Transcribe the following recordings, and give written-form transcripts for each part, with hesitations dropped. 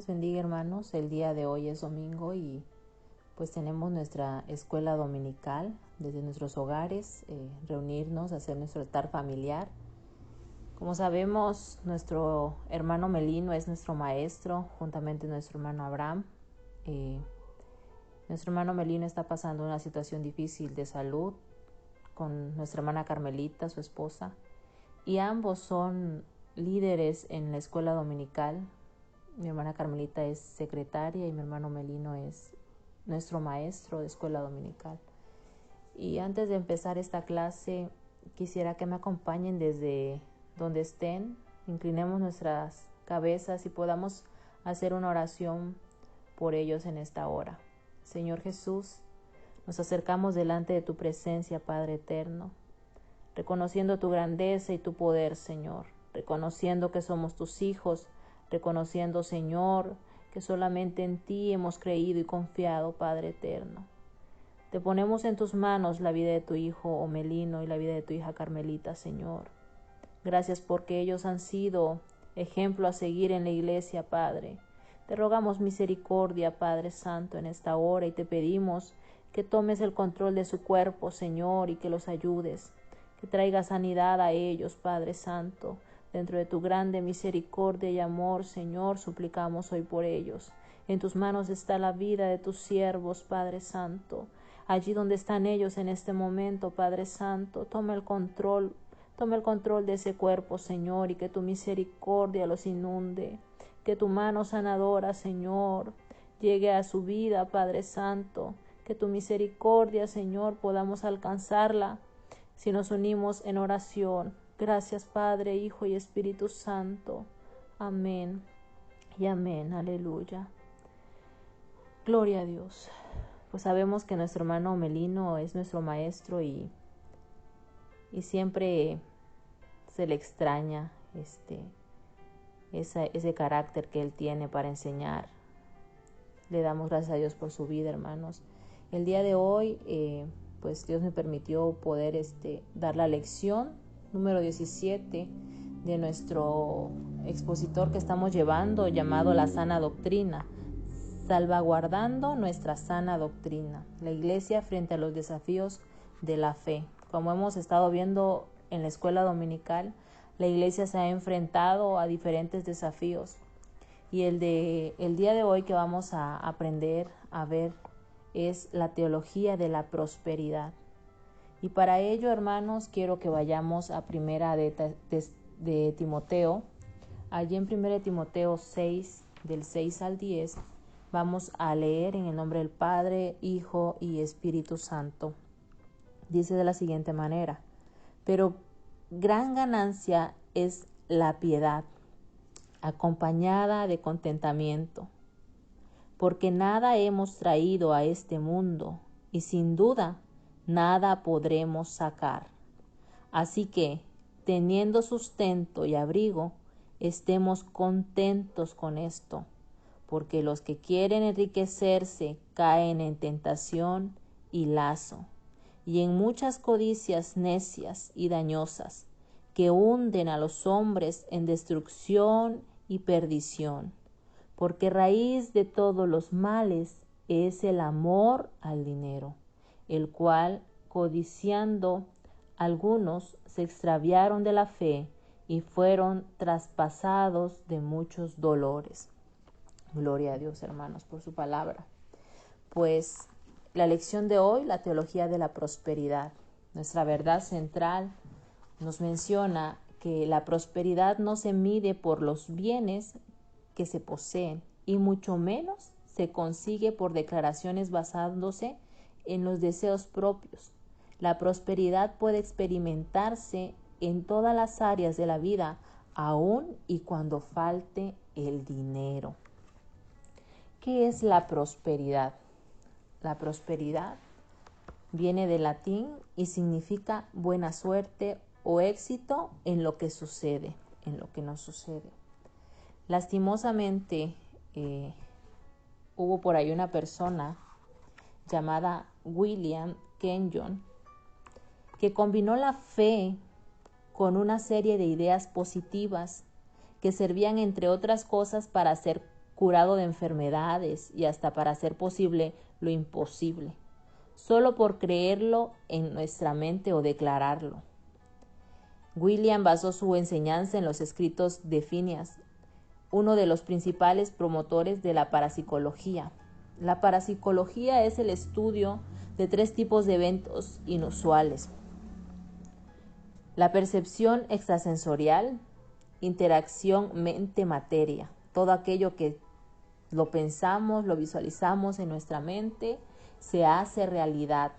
les bendiga, hermanos. El día de hoy es domingo y pues tenemos nuestra escuela dominical desde nuestros hogares, reunirnos, hacer nuestro altar familiar. Como sabemos, nuestro hermano Melino es nuestro maestro, juntamente nuestro hermano Abraham. Nuestro hermano Melino está pasando una situación difícil de salud con nuestra hermana Carmelita, su esposa, y ambos son líderes en la escuela dominical. Mi hermana Carmelita es secretaria y mi hermano Melino es nuestro maestro de escuela dominical. Y antes de empezar esta clase, quisiera que me acompañen desde donde estén, inclinemos nuestras cabezas y podamos hacer una oración por ellos en esta hora. Señor Jesús, nos acercamos delante de tu presencia, Padre eterno, reconociendo tu grandeza y tu poder, Señor, reconociendo que somos tus hijos, reconociendo, Señor, que solamente en ti hemos creído y confiado, Padre eterno. Te ponemos en tus manos la vida de tu hijo Omelino y la vida de tu hija Carmelita, Señor. Gracias porque ellos han sido ejemplo a seguir en la iglesia, Padre. Te rogamos misericordia, Padre Santo, en esta hora y te pedimos que tomes el control de su cuerpo, Señor, y que los ayudes, que traigas sanidad a ellos, Padre Santo. Dentro de tu grande misericordia y amor, Señor, suplicamos hoy por ellos. En tus manos está la vida de tus siervos, Padre Santo. Allí donde están ellos en este momento, Padre Santo, toma el control de ese cuerpo, Señor, y que tu misericordia los inunde. Que tu mano sanadora, Señor, llegue a su vida, Padre Santo. Que tu misericordia, Señor, podamos alcanzarla si nos unimos en oración. Gracias, Padre, Hijo y Espíritu Santo. Amén y amén. Aleluya. Gloria a Dios. Pues sabemos que nuestro hermano Melino es nuestro maestro y siempre se le extraña ese carácter que él tiene para enseñar. Le damos gracias a Dios por su vida, hermanos. El día de hoy, pues Dios me permitió poder dar la lección número 17 de nuestro expositor que estamos llevando, llamado La Sana Doctrina, salvaguardando nuestra sana doctrina, la iglesia frente a los desafíos de la fe. Como hemos estado viendo en la escuela dominical, la iglesia se ha enfrentado a diferentes desafíos y el día de hoy que vamos a aprender a ver es la teología de la prosperidad. Y para ello, hermanos, quiero que vayamos a primera de Timoteo. Allí en primera de Timoteo 6, del 6 al 10, vamos a leer en el nombre del Padre, Hijo y Espíritu Santo. Dice de la siguiente manera: pero gran ganancia es la piedad, acompañada de contentamiento, porque nada hemos traído a este mundo y sin duda nada podremos sacar. Así que, teniendo sustento y abrigo, estemos contentos con esto, porque los que quieren enriquecerse caen en tentación y lazo, y en muchas codicias necias y dañosas, que hunden a los hombres en destrucción y perdición, porque raíz de todos los males es el amor al dinero, el cual, codiciando, algunos se extraviaron de la fe y fueron traspasados de muchos dolores. Gloria a Dios, hermanos, por su palabra. Pues la lección de hoy, la teología de la prosperidad. Nuestra verdad central nos menciona que la prosperidad no se mide por los bienes que se poseen y mucho menos se consigue por declaraciones basándose en los deseos propios. La prosperidad puede experimentarse en todas las áreas de la vida, aun y cuando falte el dinero. ¿Qué es la prosperidad? La prosperidad viene del latín y significa buena suerte o éxito en lo que sucede, en lo que nos sucede. Lastimosamente, hubo por ahí una persona llamada William Kenyon que combinó la fe con una serie de ideas positivas que servían, entre otras cosas, para hacer curado de enfermedades y hasta para hacer posible lo imposible, solo por creerlo en nuestra mente o declararlo. William basó su enseñanza en los escritos de Phineas, uno de los principales promotores de la parapsicología. La parapsicología es el estudio de 3 tipos de eventos inusuales: la percepción extrasensorial, interacción mente-materia, todo aquello que lo pensamos, lo visualizamos en nuestra mente, se hace realidad,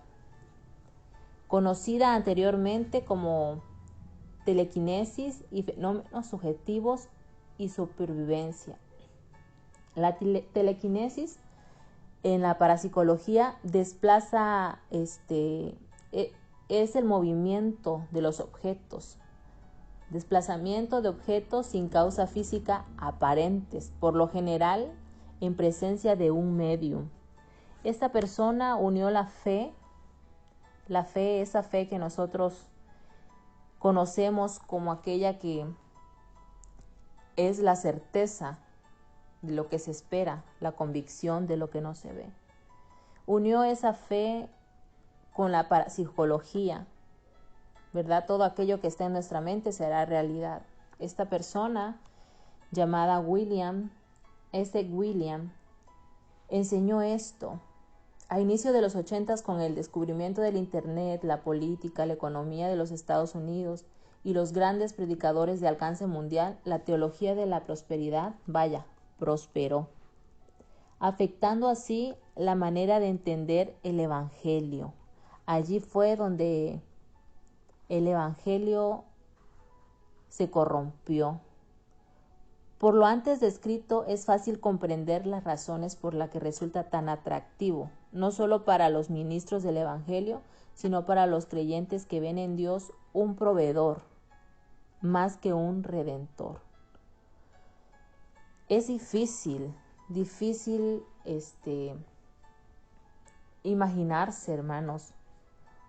conocida anteriormente como telequinesis y fenómenos subjetivos y supervivencia. La telequinesis en la parapsicología desplaza es el movimiento de los objetos, desplazamiento de objetos sin causa física aparentes, por lo general en presencia de un medium. Esta persona unió la fe, esa fe que nosotros conocemos como aquella que es la certeza de lo que se espera, la convicción de lo que no se ve. Unió esa fe con la parapsicología, ¿verdad? Todo aquello que está en nuestra mente será realidad. Esta persona llamada William enseñó esto a inicio de los 80 con el descubrimiento del Internet, la política, la economía de los Estados Unidos y los grandes predicadores de alcance mundial. La teología de la prosperidad, prosperó, afectando así la manera de entender el Evangelio. Allí fue donde el Evangelio se corrompió. Por lo antes descrito, es fácil comprender las razones por las que resulta tan atractivo, no solo para los ministros del Evangelio, sino para los creyentes que ven en Dios un proveedor, más que un redentor. Es difícil imaginarse, hermanos,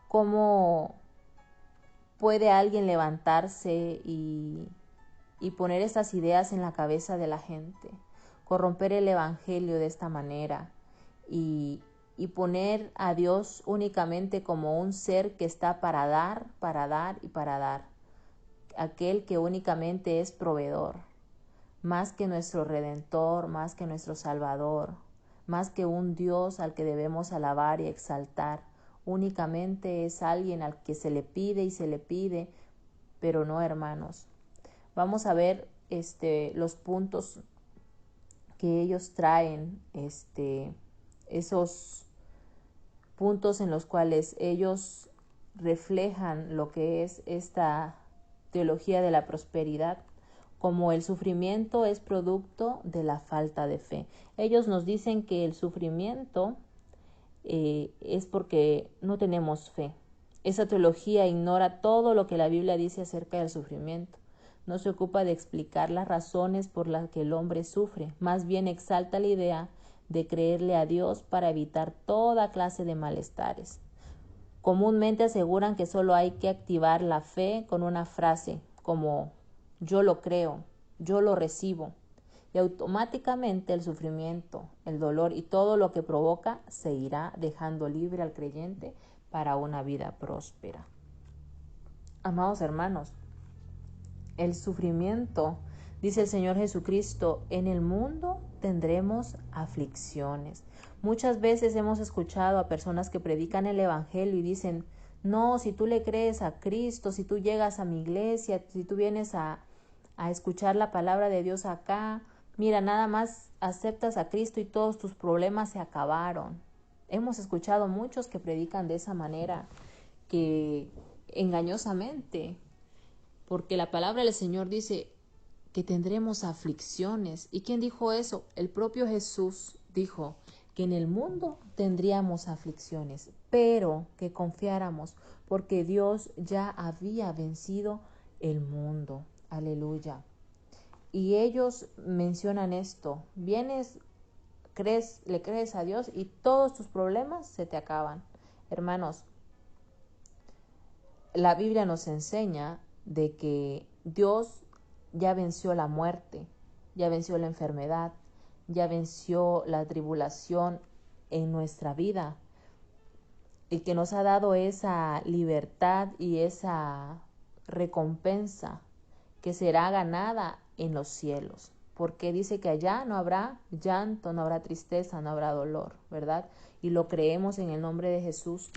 cómo puede alguien levantarse y poner esas ideas en la cabeza de la gente, corromper el Evangelio de esta manera y poner a Dios únicamente como un ser que está para dar y para dar, aquel que únicamente es proveedor, más que nuestro Redentor, más que nuestro Salvador, más que un Dios al que debemos alabar y exaltar. Únicamente es alguien al que se le pide, pero no, hermanos. Vamos a ver los puntos que ellos traen, esos puntos en los cuales ellos reflejan lo que es esta teología de la prosperidad, como el sufrimiento es producto de la falta de fe. Ellos nos dicen que el sufrimiento es porque no tenemos fe. Esa teología ignora todo lo que la Biblia dice acerca del sufrimiento. No se ocupa de explicar las razones por las que el hombre sufre, más bien exalta la idea de creerle a Dios para evitar toda clase de malestares. Comúnmente aseguran que solo hay que activar la fe con una frase como yo lo creo, yo lo recibo, y automáticamente el sufrimiento, el dolor y todo lo que provoca se irá dejando libre al creyente para una vida próspera. Amados hermanos, el sufrimiento, dice el Señor Jesucristo, en el mundo tendremos aflicciones. Muchas veces hemos escuchado a personas que predican el Evangelio y dicen, no, si tú le crees a Cristo, si tú llegas a mi iglesia, si tú vienes a escuchar la palabra de Dios acá, mira, nada más aceptas a Cristo y todos tus problemas se acabaron. Hemos escuchado muchos que predican de esa manera, que engañosamente, porque la palabra del Señor dice que tendremos aflicciones. ¿Y quién dijo eso? El propio Jesús dijo que en el mundo tendríamos aflicciones, pero que confiáramos porque Dios ya había vencido el mundo. Aleluya. Y ellos mencionan esto, vienes, le crees a Dios y todos tus problemas se te acaban. Hermanos, la Biblia nos enseña de que Dios ya venció la muerte, ya venció la enfermedad, ya venció la tribulación en nuestra vida, y que nos ha dado esa libertad y esa recompensa que será ganada en los cielos, porque dice que allá no habrá llanto, no habrá tristeza, no habrá dolor, ¿verdad? Y lo creemos en el nombre de Jesús,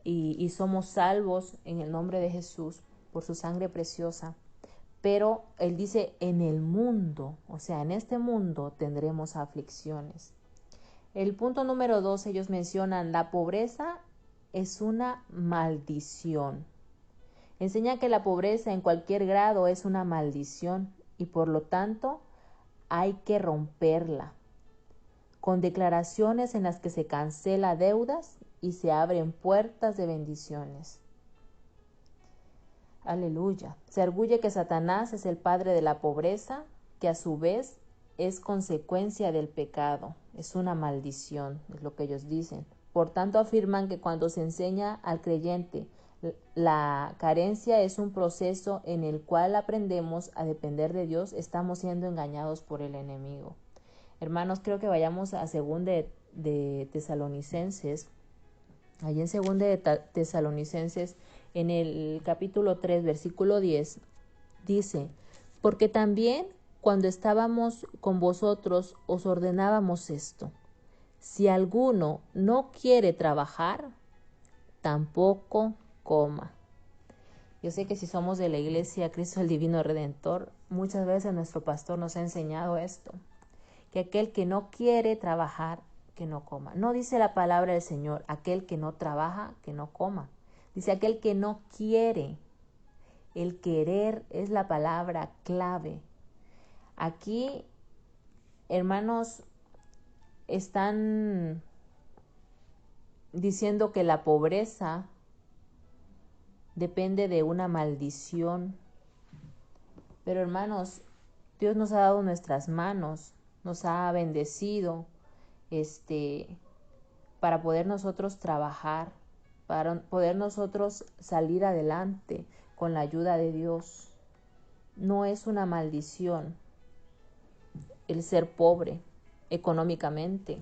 y somos salvos en el nombre de Jesús por su sangre preciosa. Pero Él dice, en el mundo, o sea, en este mundo tendremos aflicciones. El punto número 2, ellos mencionan, la pobreza es una maldición. Enseña que la pobreza en cualquier grado es una maldición y por lo tanto hay que romperla, con declaraciones en las que se cancela deudas y se abren puertas de bendiciones. Aleluya. Se arguye que Satanás es el padre de la pobreza, que a su vez es consecuencia del pecado. Es una maldición, es lo que ellos dicen. Por tanto, afirman que cuando se enseña al creyente la carencia es un proceso en el cual aprendemos a depender de Dios, estamos siendo engañados por el enemigo. Hermanos, creo que vayamos a 2 de Tesalonicenses. Allí en 2 de Tesalonicenses, en el capítulo 3, versículo 10, dice, porque también cuando estábamos con vosotros os ordenábamos esto, si alguno no quiere trabajar, tampoco coma. Yo sé que si somos de la iglesia Cristo el Divino Redentor, muchas veces nuestro pastor nos ha enseñado esto, que aquel que no quiere trabajar, que no coma. No dice la palabra del Señor, aquel que no trabaja, que no coma. Dice aquel que no quiere. El querer es la palabra clave. Aquí, hermanos, están diciendo que la pobreza depende de una maldición. Pero hermanos, Dios nos ha dado nuestras manos, nos ha bendecido, para poder nosotros trabajar, para poder nosotros salir adelante con la ayuda de Dios. No es una maldición el ser pobre económicamente.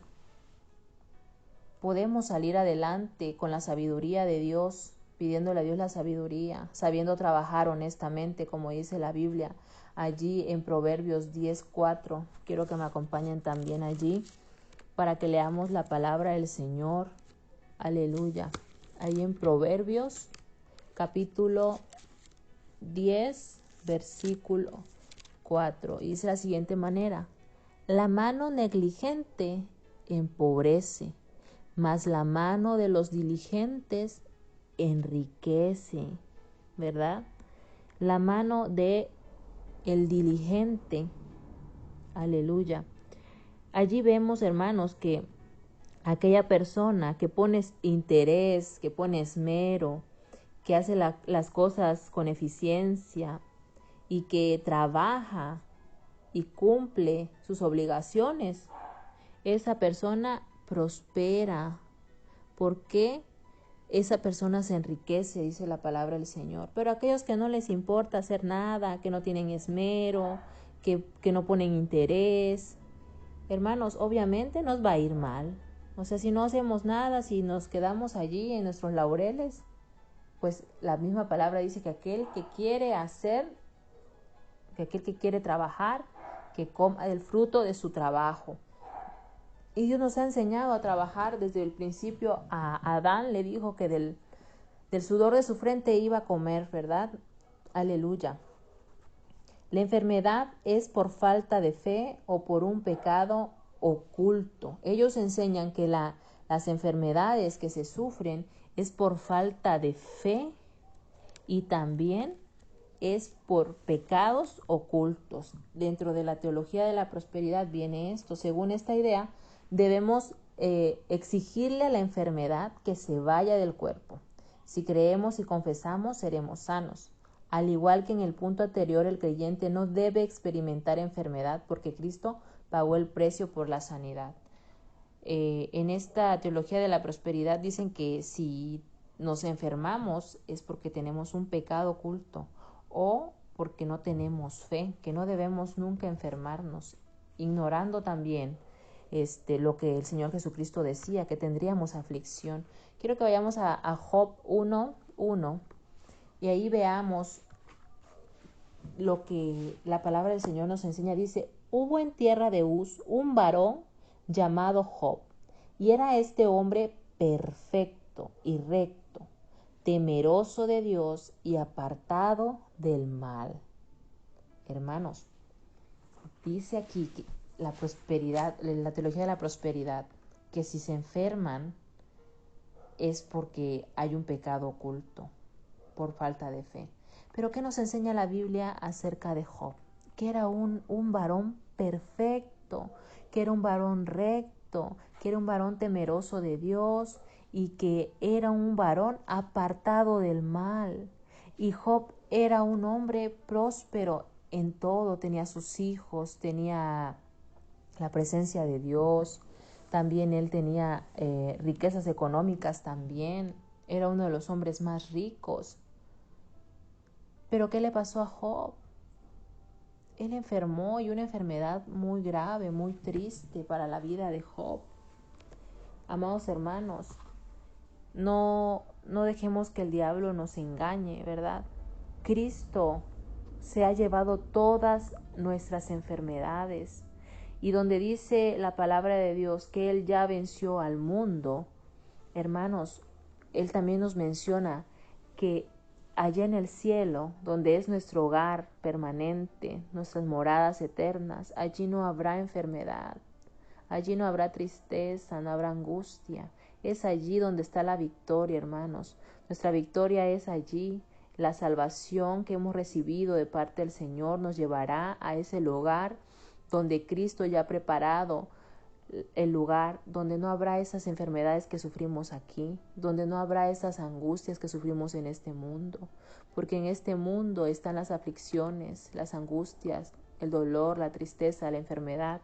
Podemos salir adelante con la sabiduría de Dios, pidiéndole a Dios la sabiduría, sabiendo trabajar honestamente, como dice la Biblia allí en Proverbios 10:4. Quiero que me acompañen también allí para que leamos la palabra del Señor. Aleluya. Ahí en Proverbios, capítulo 10, versículo 4. Y dice de la siguiente manera, la mano negligente empobrece, mas la mano de los diligentes enriquece, ¿verdad? La mano de el diligente. Aleluya. Allí vemos, hermanos, que aquella persona que pone interés, que pone esmero, que hace las cosas con eficiencia y que trabaja y cumple sus obligaciones, esa persona prospera. ¿Por qué? Esa persona se enriquece, dice la palabra del Señor. Pero aquellos que no les importa hacer nada, que no tienen esmero, que no ponen interés, hermanos, obviamente nos va a ir mal. O sea, si no hacemos nada, si nos quedamos allí en nuestros laureles, pues la misma palabra dice que aquel que quiere hacer, que aquel que quiere trabajar, que coma del fruto de su trabajo. Y Dios nos ha enseñado a trabajar desde el principio. A Adán le dijo que del sudor de su frente iba a comer, ¿verdad? Aleluya. La enfermedad es por falta de fe o por un pecado oculto. Ellos enseñan que las enfermedades que se sufren es por falta de fe y también es por pecados ocultos. Dentro de la teología de la prosperidad viene esto. Según esta idea, debemos exigirle a la enfermedad que se vaya del cuerpo. Si creemos y confesamos, seremos sanos. Al igual que en el punto anterior, el creyente no debe experimentar enfermedad porque Cristo pagó el precio por la sanidad. En esta teología de la prosperidad dicen que si nos enfermamos es porque tenemos un pecado oculto o porque no tenemos fe, que no debemos nunca enfermarnos, ignorando también lo que el Señor Jesucristo decía, que tendríamos aflicción. Quiero que vayamos a Job 1:1 y ahí veamos lo que la palabra del Señor nos enseña. Dice: hubo en tierra de Uz un varón llamado Job, y era este hombre perfecto y recto, temeroso de Dios y apartado del mal. Hermanos, dice aquí que la prosperidad, la teología de la prosperidad, que si se enferman es porque hay un pecado oculto, por falta de fe. Pero ¿qué nos enseña la Biblia acerca de Job? Que era un varón perfecto, que era un varón recto, que era un varón temeroso de Dios y que era un varón apartado del mal. Y Job era un hombre próspero en todo, tenía sus hijos, tenía la presencia de Dios, también él tenía riquezas económicas también, era uno de los hombres más ricos. Pero ¿qué le pasó a Job? Él enfermó, y una enfermedad muy grave, muy triste para la vida de Job. Amados hermanos, no dejemos que el diablo nos engañe, ¿verdad? Cristo se ha llevado todas nuestras enfermedades, y donde dice la palabra de Dios que Él ya venció al mundo, hermanos, Él también nos menciona que allá en el cielo, donde es nuestro hogar permanente, nuestras moradas eternas, allí no habrá enfermedad, allí no habrá tristeza, no habrá angustia. Es allí donde está la victoria, hermanos. Nuestra victoria es allí. La salvación que hemos recibido de parte del Señor nos llevará a ese lugar donde Cristo ya ha preparado el lugar, donde no habrá esas enfermedades que sufrimos aquí, donde no habrá esas angustias que sufrimos en este mundo, porque en este mundo están las aflicciones, las angustias, el dolor, la tristeza, la enfermedad,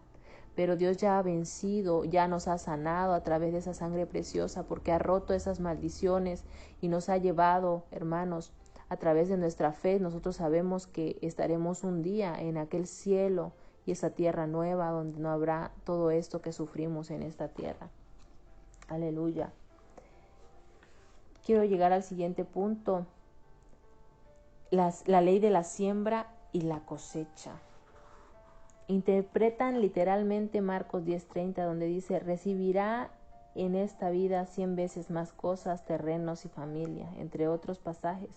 pero Dios ya ha vencido, ya nos ha sanado a través de esa sangre preciosa, porque ha roto esas maldiciones y nos ha llevado, hermanos, a través de nuestra fe. Nosotros sabemos que estaremos un día en aquel cielo y esa tierra nueva donde no habrá todo esto que sufrimos en esta tierra. Aleluya. Quiero llegar al siguiente punto. La ley de la siembra y la cosecha. Interpretan literalmente Marcos 10:30, donde dice: recibirá en esta vida 100 veces más cosas, terrenos y familia, entre otros pasajes.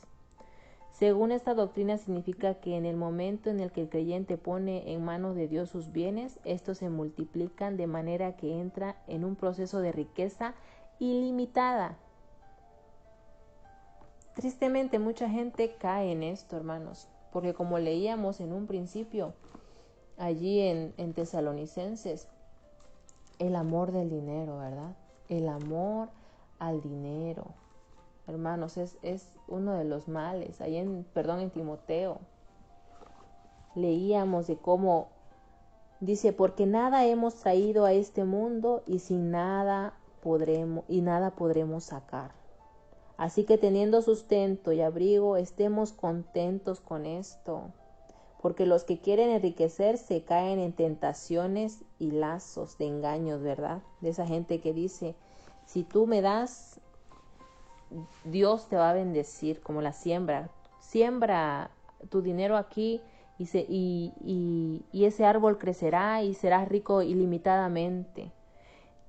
Según esta doctrina, significa que en el momento en el que el creyente pone en manos de Dios sus bienes, estos se multiplican de manera que entra en un proceso de riqueza ilimitada. Tristemente, mucha gente cae en esto, hermanos, porque como leíamos en un principio, allí en Tesalonicenses, el amor del dinero, ¿verdad? El amor al dinero. Hermanos, es uno de los males. Ahí en Timoteo leíamos de cómo dice: porque nada hemos traído a este mundo y nada podremos sacar. Así que teniendo sustento y abrigo, estemos contentos con esto. Porque los que quieren enriquecerse caen en tentaciones y lazos de engaños, ¿verdad? De esa gente que dice: si tú me das, Dios te va a bendecir, como la siembra. Siembra tu dinero aquí y ese árbol crecerá y serás rico ilimitadamente.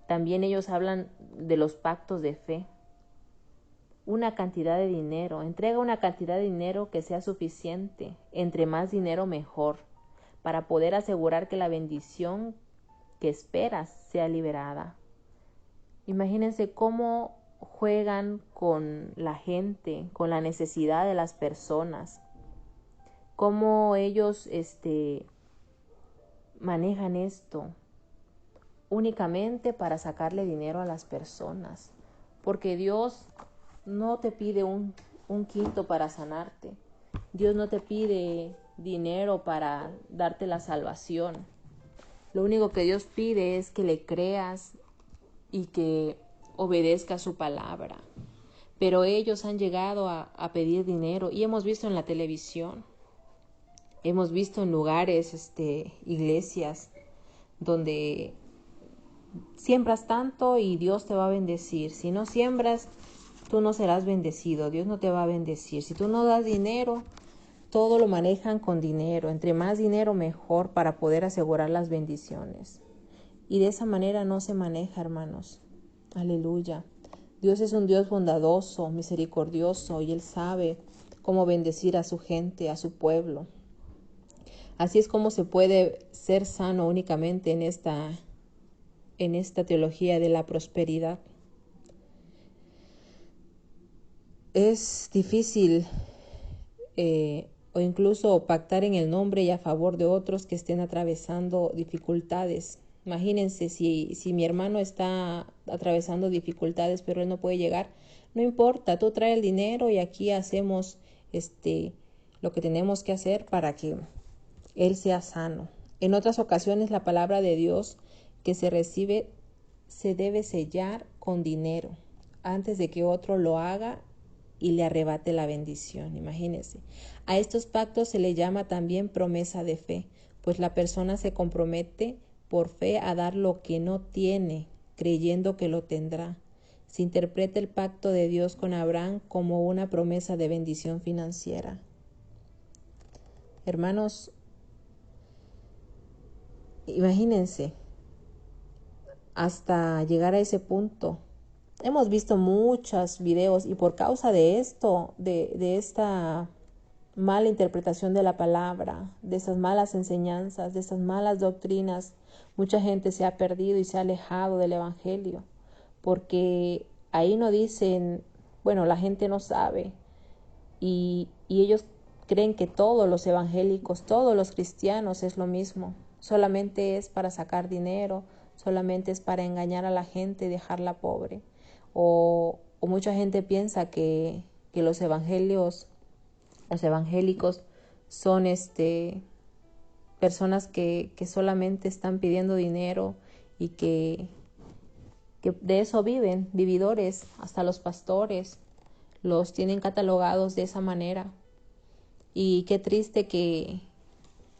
También ellos hablan de los pactos de fe. Una cantidad de dinero, entrega una cantidad de dinero que sea suficiente, entre más dinero mejor, para poder asegurar que la bendición que esperas sea liberada. Imagínense cómo juegan con la gente, con la necesidad de las personas, cómo ellos manejan esto únicamente para sacarle dinero a las personas, porque Dios no te pide un quinto para sanarte. Dios no te pide dinero para darte la salvación. Lo único que Dios pide es que le creas y que obedezca su palabra. Pero ellos han llegado a pedir dinero, y hemos visto en la televisión, hemos visto en lugares, iglesias, donde siembras tanto y Dios te va a bendecir. Si no siembras, tú no serás bendecido, Dios no te va a bendecir. Si tú no das dinero, todo lo manejan con dinero. Entre más dinero, mejor para poder asegurar las bendiciones. Y de esa manera no se maneja, hermanos. Aleluya. Dios es un Dios bondadoso, misericordioso, y Él sabe cómo bendecir a su gente, a su pueblo. Así es como se puede ser sano únicamente en esta teología de la prosperidad. Es difícil o incluso pactar en el nombre y a favor de otros que estén atravesando dificultades. Imagínense si mi hermano está atravesando dificultades pero él no puede llegar, no importa, tú trae el dinero y aquí hacemos lo que tenemos que hacer para que él sea sano. En otras ocasiones la palabra de Dios que se recibe se debe sellar con dinero antes de que otro lo haga y le arrebate la bendición. Imagínense. A estos pactos se le llama también promesa de fe, pues la persona se compromete por fe a dar lo que no tiene, creyendo que lo tendrá. Se interpreta el pacto de Dios con Abraham como una promesa de bendición financiera. Hermanos, imagínense, hasta llegar a ese punto. Hemos visto muchos videos y por causa de esto, de esta mala interpretación de la palabra, de esas malas enseñanzas, de esas malas doctrinas, mucha gente se ha perdido y se ha alejado del evangelio, porque ahí no dicen, bueno, la gente no sabe y ellos creen que todos los evangélicos, todos los cristianos es lo mismo, solamente es para sacar dinero, solamente es para engañar a la gente y dejarla pobre. O mucha gente piensa que los evangélicos son personas que solamente están pidiendo dinero y que de eso viven, vividores, hasta los pastores los tienen catalogados de esa manera. Y qué triste que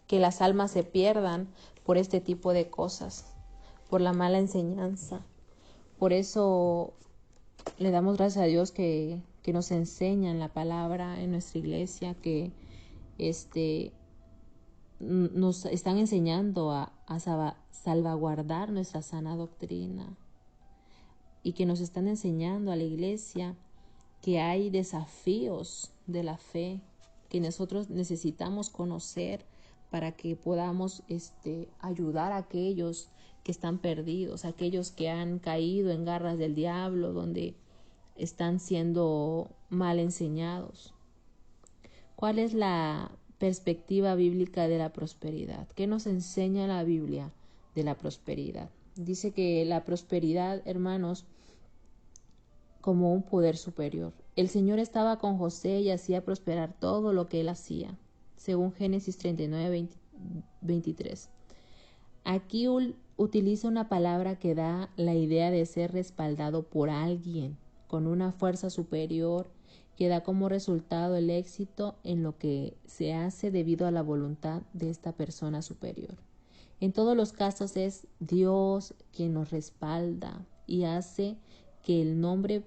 las almas se pierdan por este tipo de cosas, por la mala enseñanza. Por eso le damos gracias a Dios que nos enseñan la palabra en nuestra iglesia, que nos están enseñando a salvaguardar nuestra sana doctrina y que nos están enseñando a la iglesia que hay desafíos de la fe que nosotros necesitamos conocer para que podamos ayudar a aquellos que están perdidos, aquellos que han caído en garras del diablo, donde están siendo mal enseñados. ¿Cuál es la perspectiva bíblica de la prosperidad? ¿Qué nos enseña la Biblia de la prosperidad? Dice que la prosperidad, hermanos, como un poder superior. El Señor estaba con José y hacía prosperar todo lo que él hacía, según Génesis 39, 23. Aquí utiliza una palabra que da la idea de ser respaldado por alguien con una fuerza superior que da como resultado el éxito en lo que se hace debido a la voluntad de esta persona superior. En todos los casos es Dios quien nos respalda y hace que el hombre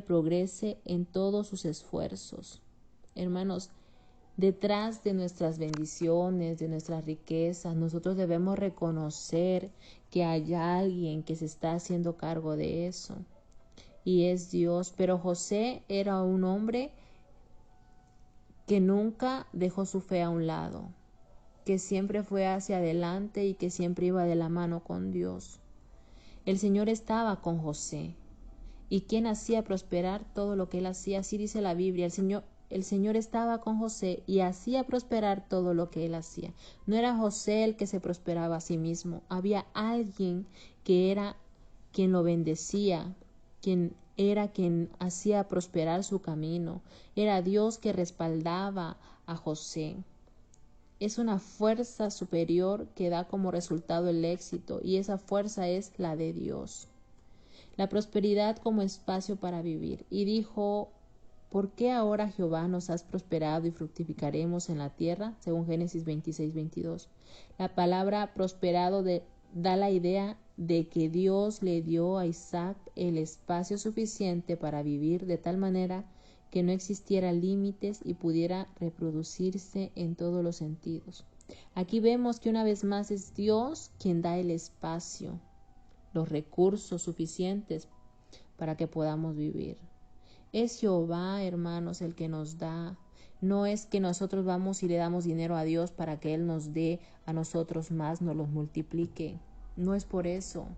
progrese en todos sus esfuerzos. Hermanos, detrás de nuestras bendiciones, de nuestras riquezas, nosotros debemos reconocer que hay alguien que se está haciendo cargo de eso. Y es Dios. Pero José era un hombre que nunca dejó su fe a un lado, que siempre fue hacia adelante y que siempre iba de la mano con Dios. El Señor estaba con José. ¿Y quién hacía prosperar todo lo que él hacía? Así dice la Biblia. El Señor estaba con José y hacía prosperar todo lo que él hacía. No era José el que se prosperaba a sí mismo. Había alguien que era quien lo bendecía, quien hacía prosperar su camino. Era Dios que respaldaba a José. Es una fuerza superior que da como resultado el éxito, y esa fuerza es la de Dios. La prosperidad como espacio para vivir. Y dijo: ¿por qué ahora, Jehová, nos has prosperado y fructificaremos en la tierra? Según Génesis 26, 22. La palabra prosperado da la idea de que Dios le dio a Isaac el espacio suficiente para vivir de tal manera que no existiera límites y pudiera reproducirse en todos los sentidos. Aquí vemos que una vez más es Dios quien da el espacio, los recursos suficientes para que podamos vivir. Es Jehová, hermanos, el que nos da. No es que nosotros vamos y le damos dinero a Dios para que Él nos dé a nosotros más, nos los multiplique. No es por eso.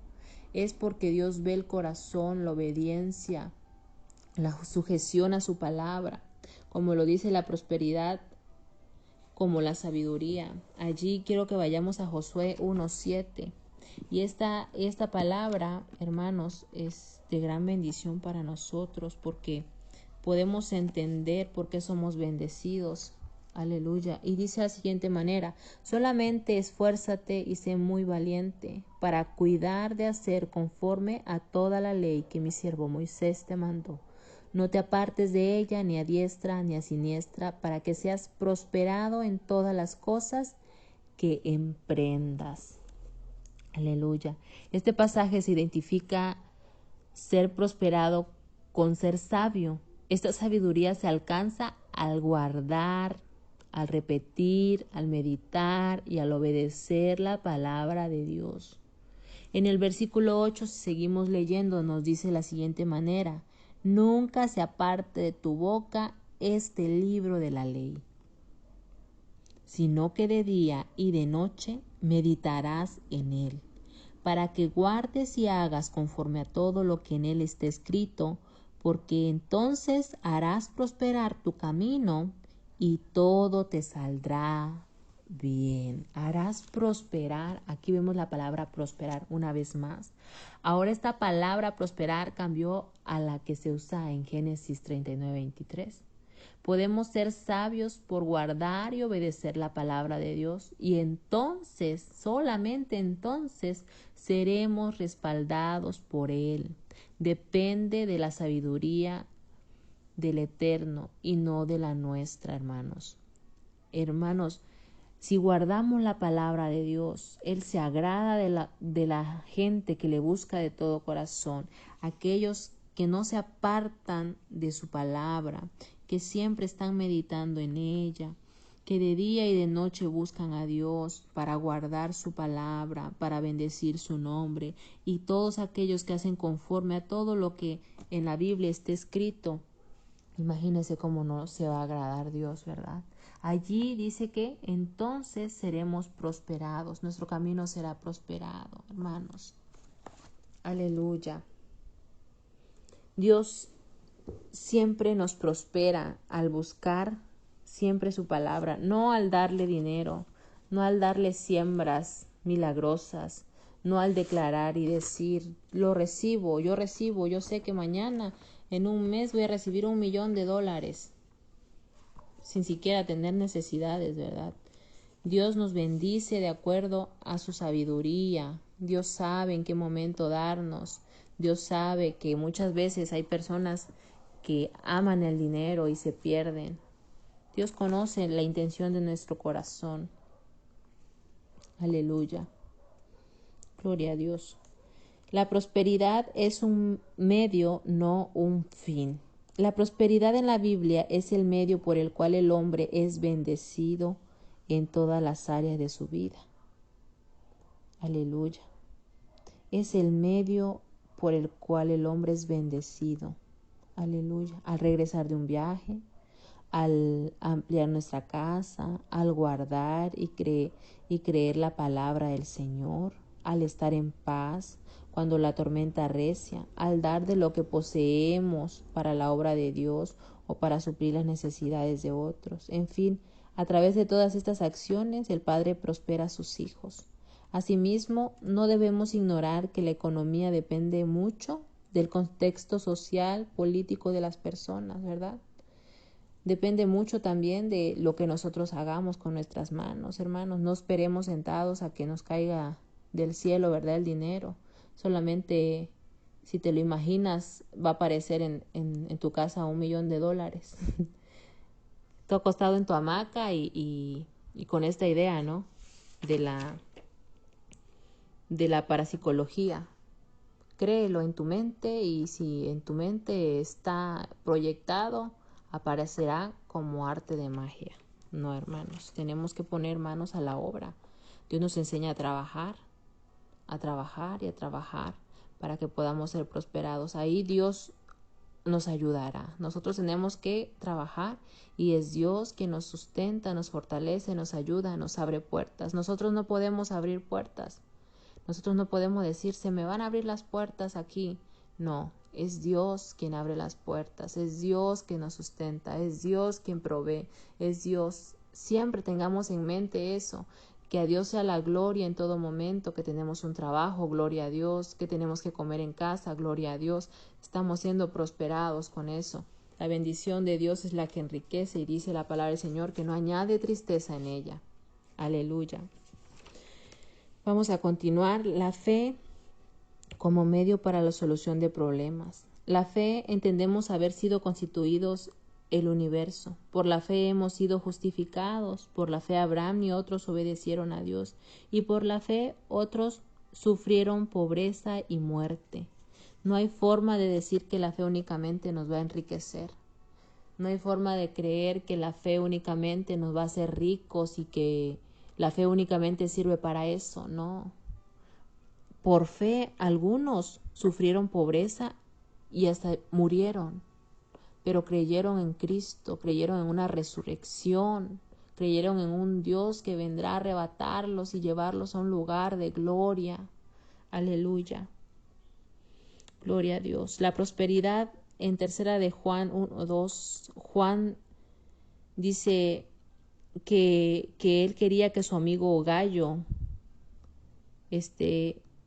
Es porque Dios ve el corazón, la obediencia, la sujeción a su palabra. Como lo dice la prosperidad, como la sabiduría. Allí quiero que vayamos a Josué 1:7. Y esta palabra, hermanos, es de gran bendición para nosotros porque podemos entender por qué somos bendecidos. Aleluya. Y dice de la siguiente manera: solamente esfuérzate y sé muy valiente para cuidar de hacer conforme a toda la ley que mi siervo Moisés te mandó. No te apartes de ella ni a diestra ni a siniestra, para que seas prosperado en todas las cosas que emprendas. Aleluya. Este pasaje se identifica ser prosperado con ser sabio. Esta sabiduría se alcanza al guardar, al repetir, al meditar y al obedecer la palabra de Dios. En el versículo 8, si seguimos leyendo, nos dice de la siguiente manera: nunca se aparte de tu boca este libro de la ley, sino que de día y de noche meditarás en él, para que guardes y hagas conforme a todo lo que en él está escrito, porque entonces harás prosperar tu camino y todo te saldrá bien. Harás prosperar. Aquí vemos la palabra prosperar una vez más. Ahora esta palabra prosperar cambió a la que se usa en Génesis 39:23. Podemos ser sabios por guardar y obedecer la palabra de Dios, y entonces, solamente entonces, seremos respaldados por Él. Depende de la sabiduría del Eterno y no de la nuestra, hermanos. Hermanos, si guardamos la palabra de Dios, Él se agrada de la gente que le busca de todo corazón, aquellos que no se apartan de su palabra, que siempre están meditando en ella, que de día y de noche buscan a Dios para guardar su palabra, para bendecir su nombre, y todos aquellos que hacen conforme a todo lo que en la Biblia está escrito. Imagínense cómo no se va a agradar Dios, ¿verdad? Allí dice que entonces seremos prosperados, nuestro camino será prosperado, hermanos. Aleluya. Dios siempre nos prospera al buscar siempre su palabra, no al darle dinero, no al darle siembras milagrosas, no al declarar y decir, yo recibo, yo sé que mañana, en un mes voy a recibir $1,000,000, sin siquiera tener necesidades, ¿verdad? Dios nos bendice de acuerdo a su sabiduría. Dios sabe en qué momento darnos. Dios sabe que muchas veces hay personas que aman el dinero y se pierden. Dios conoce la intención de nuestro corazón. Aleluya. Gloria a Dios. La prosperidad es un medio, no un fin. La prosperidad en la Biblia es el medio por el cual el hombre es bendecido en todas las áreas de su vida. Aleluya. Es el medio por el cual el hombre es bendecido. Aleluya. Al regresar de un viaje, al ampliar nuestra casa, al guardar y creer la palabra del Señor, al estar en paz cuando la tormenta arrecia, al dar de lo que poseemos para la obra de Dios o para suplir las necesidades de otros. En fin, a través de todas estas acciones, el Padre prospera a sus hijos. Asimismo, no debemos ignorar que la economía depende mucho del contexto social, político de las personas, ¿verdad? Depende mucho también de lo que nosotros hagamos con nuestras manos, hermanos. No esperemos sentados a que nos caiga del cielo, ¿verdad?, el dinero. Solamente, si te lo imaginas, va a aparecer en tu casa $1,000,000. Tú acostado en tu hamaca y con esta idea, ¿no?, de de la parapsicología. Créelo en tu mente y si en tu mente está proyectado, aparecerá como arte de magia. No, hermanos, tenemos que poner manos a la obra. Dios nos enseña a trabajar y a trabajar para que podamos ser prosperados. Ahí Dios nos ayudará. Nosotros tenemos que trabajar y es Dios quien nos sustenta, nos fortalece, nos ayuda, nos abre puertas. Nosotros no podemos abrir puertas. Nosotros no podemos decir, se me van a abrir las puertas aquí. No, es Dios quien abre las puertas, es Dios quien nos sustenta, es Dios quien provee, es Dios. Siempre tengamos en mente eso, que a Dios sea la gloria en todo momento, que tenemos un trabajo, gloria a Dios, que tenemos que comer en casa, gloria a Dios. Estamos siendo prosperados con eso. La bendición de Dios es la que enriquece y dice la palabra del Señor que no añade tristeza en ella. Aleluya. Vamos a continuar. La fe como medio para la solución de problemas. La fe entendemos haber sido constituidos el universo. Por la fe hemos sido justificados. Por la fe Abraham y otros obedecieron a Dios. Y por la fe otros sufrieron pobreza y muerte. No hay forma de decir que la fe únicamente nos va a enriquecer. No hay forma de creer que la fe únicamente nos va a hacer ricos y que la fe únicamente sirve para eso. No. Por fe algunos sufrieron pobreza y hasta murieron, pero creyeron en Cristo, creyeron en una resurrección, creyeron en un Dios que vendrá a arrebatarlos y llevarlos a un lugar de gloria. Aleluya. Gloria a Dios. La prosperidad en tercera de Juan 1:2, Juan dice que él quería que su amigo Gallo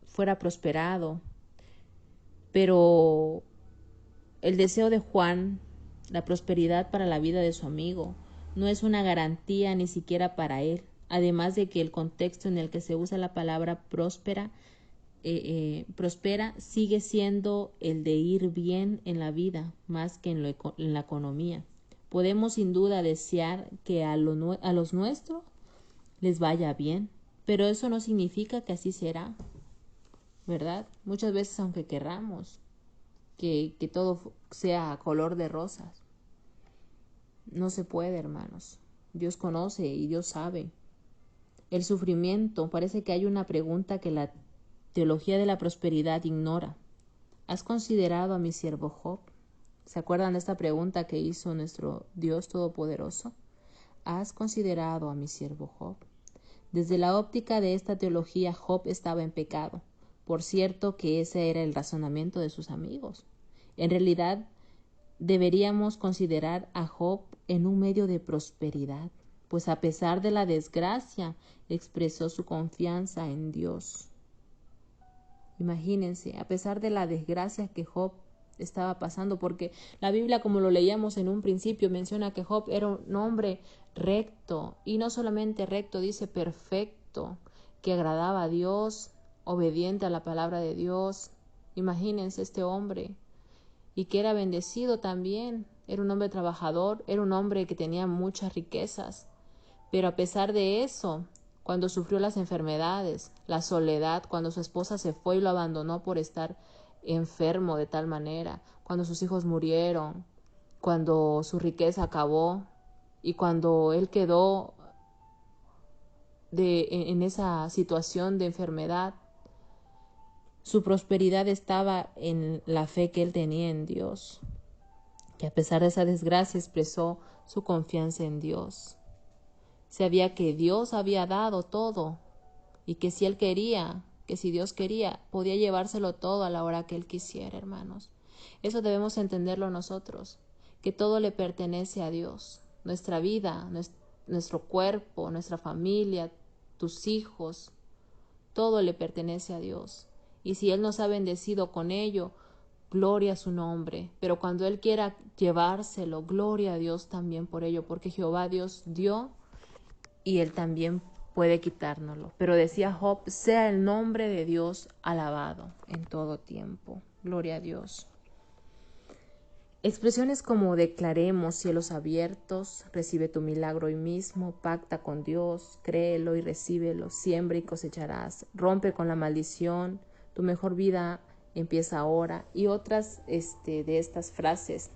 fuera prosperado, pero el deseo de Juan, la prosperidad para la vida de su amigo, no es una garantía ni siquiera para él, además de que el contexto en el que se usa la palabra prospera sigue siendo el de ir bien en la vida más que en la economía. Podemos sin duda desear que a los nuestros les vaya bien, pero eso no significa que así será, ¿verdad? Muchas veces, aunque querramos que todo sea color de rosas, no se puede, hermanos. Dios conoce y Dios sabe. El sufrimiento, parece que hay una pregunta que la teología de la prosperidad ignora. ¿Has considerado a mi siervo Job? ¿Se acuerdan de esta pregunta que hizo nuestro Dios Todopoderoso? ¿Has considerado a mi siervo Job? Desde la óptica de esta teología, Job estaba en pecado. Por cierto que ese era el razonamiento de sus amigos. En realidad, deberíamos considerar a Job en un medio de prosperidad, pues a pesar de la desgracia, expresó su confianza en Dios. Imagínense, a pesar de la desgracia que Job estaba pasando, porque la Biblia, como lo leíamos en un principio, menciona que Job era un hombre recto, y no solamente recto, dice perfecto, que agradaba a Dios, obediente a la palabra de Dios. Imagínense este hombre, y que era bendecido también, era un hombre trabajador, era un hombre que tenía muchas riquezas, pero a pesar de eso, cuando sufrió las enfermedades, la soledad, cuando su esposa se fue y lo abandonó por estar enfermo de tal manera, cuando sus hijos murieron, cuando su riqueza acabó y cuando él quedó en esa situación de enfermedad, su prosperidad estaba en la fe que él tenía en Dios, que a pesar de esa desgracia expresó su confianza en Dios. Sabía que Dios había dado todo y que si él quería, que si Dios quería, podía llevárselo todo a la hora que él quisiera, hermanos. Eso debemos entenderlo nosotros, que todo le pertenece a Dios. Nuestra vida, nuestro cuerpo, nuestra familia, tus hijos, todo le pertenece a Dios. Y si Él nos ha bendecido con ello, gloria a su nombre. Pero cuando Él quiera llevárselo, gloria a Dios también por ello, porque Jehová Dios dio y Él también puede quitárnoslo. Pero decía Job, sea el nombre de Dios alabado en todo tiempo. Gloria a Dios. Expresiones como declaremos cielos abiertos, recibe tu milagro hoy mismo, pacta con Dios, créelo y recíbelo, siembra y cosecharás, rompe con la maldición, tu mejor vida empieza ahora, y otras de estas frases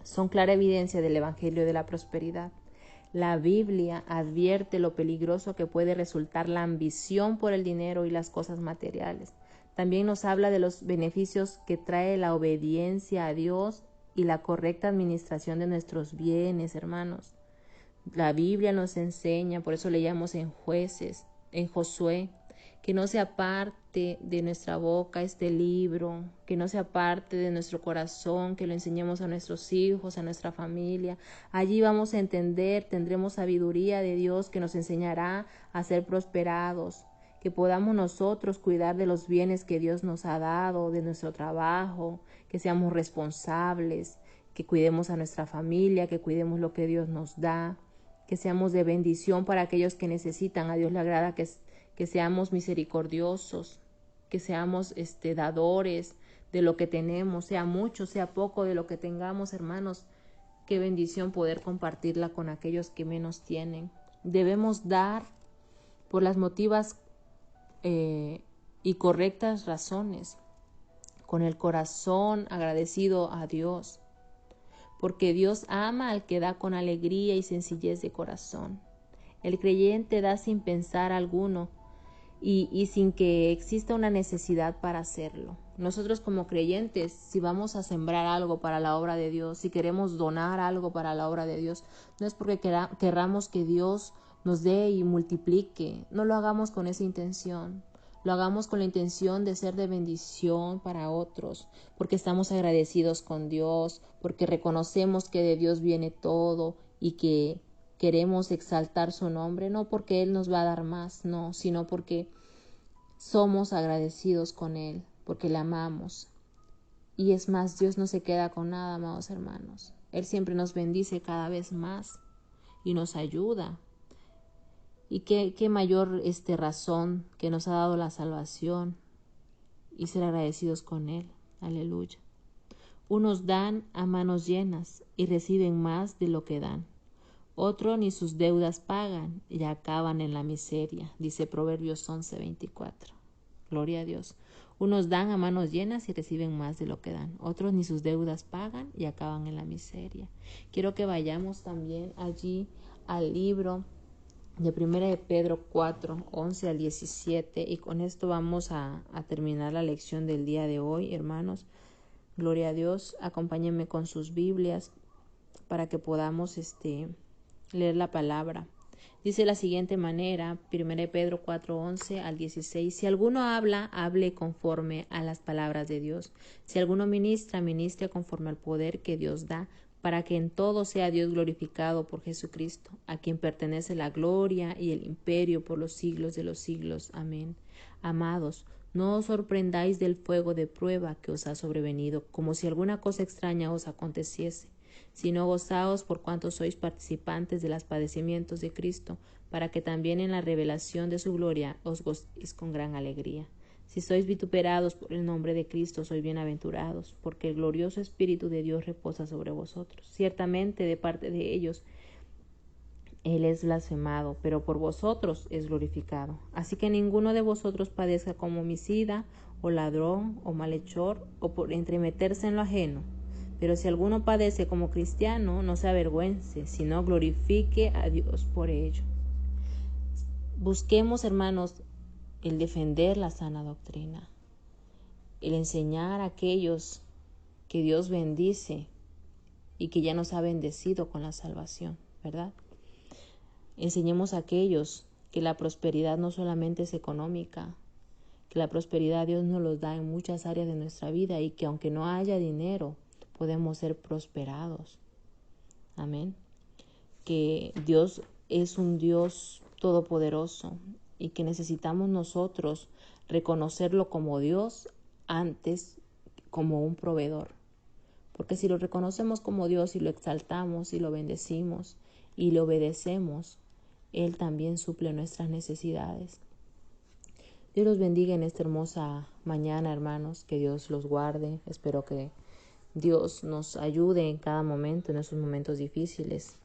son clara evidencia del Evangelio de la prosperidad. La Biblia advierte lo peligroso que puede resultar la ambición por el dinero y las cosas materiales. También nos habla de los beneficios que trae la obediencia a Dios y la correcta administración de nuestros bienes, hermanos. La Biblia nos enseña, por eso leíamos en Jueces, en Josué, que no se aparte de nuestra boca este libro, que no se aparte de nuestro corazón, que lo enseñemos a nuestros hijos, a nuestra familia. Allí vamos a entender, tendremos sabiduría de Dios que nos enseñará a ser prosperados, que podamos nosotros cuidar de los bienes que Dios nos ha dado, de nuestro trabajo, que seamos responsables, que cuidemos a nuestra familia, que cuidemos lo que Dios nos da, que seamos de bendición para aquellos que necesitan. A Dios le agrada que seamos misericordiosos, que seamos dadores de lo que tenemos, sea mucho, sea poco de lo que tengamos, hermanos. Qué bendición poder compartirla con aquellos que menos tienen. Debemos dar por las motivas y correctas razones, con el corazón agradecido a Dios, porque Dios ama al que da con alegría y sencillez de corazón. El creyente da sin pensar alguno y sin que exista una necesidad para hacerlo. Nosotros como creyentes, si vamos a sembrar algo para la obra de Dios, si queremos donar algo para la obra de Dios, no es porque querramos que Dios nos dé y multiplique. No lo hagamos con esa intención. Lo hagamos con la intención de ser de bendición para otros, porque estamos agradecidos con Dios, porque reconocemos que de Dios viene todo y que queremos exaltar su nombre, no porque Él nos va a dar más, no, sino porque somos agradecidos con Él, porque le amamos. Y es más, Dios no se queda con nada, amados hermanos. Él siempre nos bendice cada vez más y nos ayuda. Y qué mayor razón que nos ha dado la salvación y ser agradecidos con Él. Aleluya. Unos dan a manos llenas y reciben más de lo que dan. Otros ni sus deudas pagan y acaban en la miseria, dice Proverbios 11:24. Gloria a Dios. Unos dan a manos llenas y reciben más de lo que dan. Otros ni sus deudas pagan y acaban en la miseria. Quiero que vayamos también allí al libro de 1 de Pedro 4:11 al 17, y con esto vamos a terminar la lección del día de hoy, hermanos. Gloria a Dios. Acompáñenme con sus Biblias para que podamos leer la palabra. Dice de la siguiente manera, 1 Pedro 4:11 al 16: si alguno habla, hable conforme a las palabras de Dios. Si alguno ministra, ministre conforme al poder que Dios da, para que en todo sea Dios glorificado por Jesucristo, a quien pertenece la gloria y el imperio por los siglos de los siglos. Amén. Amados, no os sorprendáis del fuego de prueba que os ha sobrevenido, como si alguna cosa extraña os aconteciese, sino gozaos por cuanto sois participantes de los padecimientos de Cristo, para que también en la revelación de su gloria os gocéis con gran alegría. Si sois vituperados por el nombre de Cristo, sois bienaventurados, porque el glorioso Espíritu de Dios reposa sobre vosotros. Ciertamente de parte de ellos Él es blasfemado, pero por vosotros es glorificado. Así que ninguno de vosotros padezca como homicida, o ladrón, o malhechor, o por entremeterse en lo ajeno. Pero si alguno padece como cristiano, no se avergüence, sino glorifique a Dios por ello. Busquemos, hermanos, el defender la sana doctrina, el enseñar a aquellos que Dios bendice y que ya nos ha bendecido con la salvación, ¿verdad? Enseñemos a aquellos que la prosperidad no solamente es económica, que la prosperidad Dios nos los da en muchas áreas de nuestra vida y que aunque no haya dinero, podemos ser prosperados. Amén. Que Dios es un Dios todopoderoso y que necesitamos nosotros reconocerlo como Dios antes como un proveedor. Porque si lo reconocemos como Dios y lo exaltamos y lo bendecimos y le obedecemos, Él también suple nuestras necesidades. Dios los bendiga en esta hermosa mañana, hermanos. Que Dios los guarde. Espero que Dios nos ayude en cada momento, en esos momentos difíciles,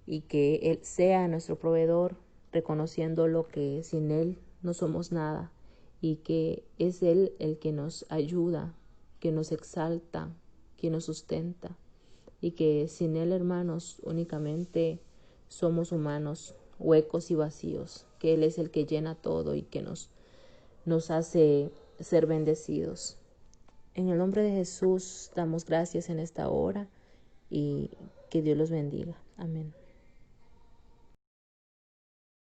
y que Él sea nuestro proveedor, reconociendo lo que sin Él no somos nada, y que es Él el que nos ayuda, que nos exalta, que nos sustenta, y que sin Él, hermanos, únicamente somos humanos, huecos y vacíos, que Él es el que llena todo y que nos hace ser bendecidos. En el nombre de Jesús damos gracias en esta hora y que Dios los bendiga. Amén.